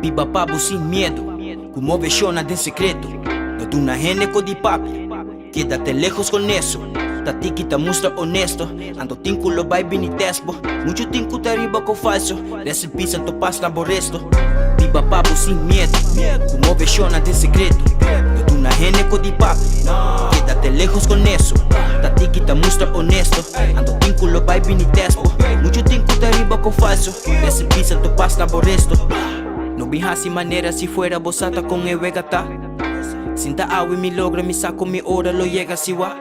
Viva papo sin miedo, como vechona de secreto. No de una geneco de papi, quédate lejos con eso. Tatiki ta muestra honesto, ando tinku lo vai bini tesbo. Mucho tinku ta arriba con falso, resta el piso to pas na boresto. Viva papo sin miedo, como vechona de secreto. No de una geneco de papi, quédate lejos con eso. Tatiki ta muestra honesto, ando tinku lo vai bini tesbo. Mucho tinku ta arriba con falso, resta el piso to pas na boresto. No bihasi manera si fuera bosata con el vegata. Sinta agua y mi logra, mi saco mi hora lo llega si wa.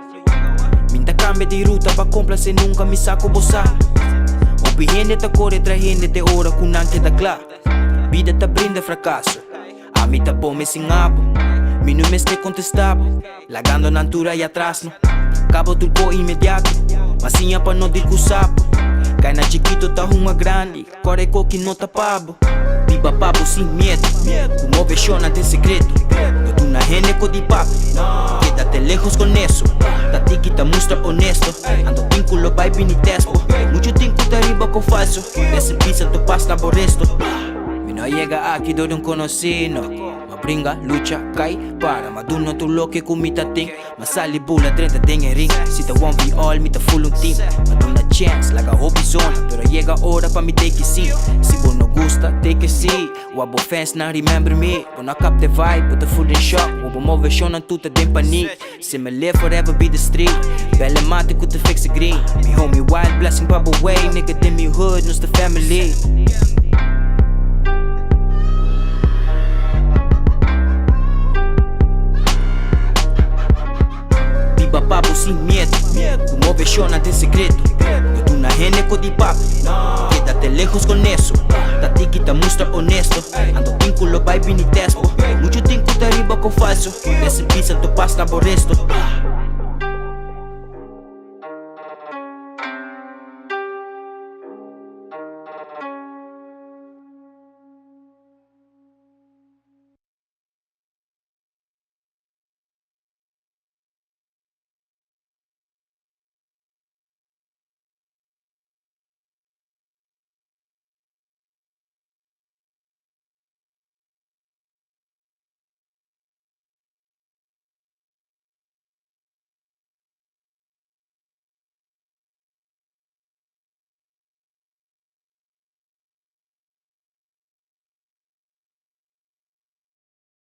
Minta cambia de ruta pa complacer nunca mi saco bosa. Opi gente ta corre tra gente de hora con anche da clara. Vida ta brinda fracasso, a mí ta pome sin abo. Mi no me esté contestable, lagando natura y atrás no. Cabo turco inmediato, masinha pa no dico sapo. Cai na chiquito ta uma grande, corre coque no tapabo. Viva papo sin miedo, como vechona de secreto. No de una geneco de papi, quédate lejos con eso. Tatiki ta muestra honesto, ando vínculo vai bini tespo. Mucho tinku ta arriba con falso, resta el piso to pas na boresto. Mi no llega aquí donde un conocido. Ma bringa, lucha, cai, para. Ma do not lo que con mi tating. Ma sali bula 30 den en ring. Si te one be all, mi te full un team. Ma do una chance, laga hobby zone. Pero llega hora pa mi take it see. Si vos no gusta, take it see. Wabo fans na remember me. When I cap the vibe, put the full in shock. Wabo mo version an tuta den paniek. See me live forever be the street. Belle mate ku te fix the green. Mi homie wild blessing bubble way. Nigga dem mi hood, nos the family. Viva papo sin miedo, como vechona de secreto. No de una geneco de papi, quédate lejos con eso. Tatiki ta muestra honesto, ando vínculo vai bini tespo. Mucho tinku ta arriba con falso, resta el piso to pas na boresto.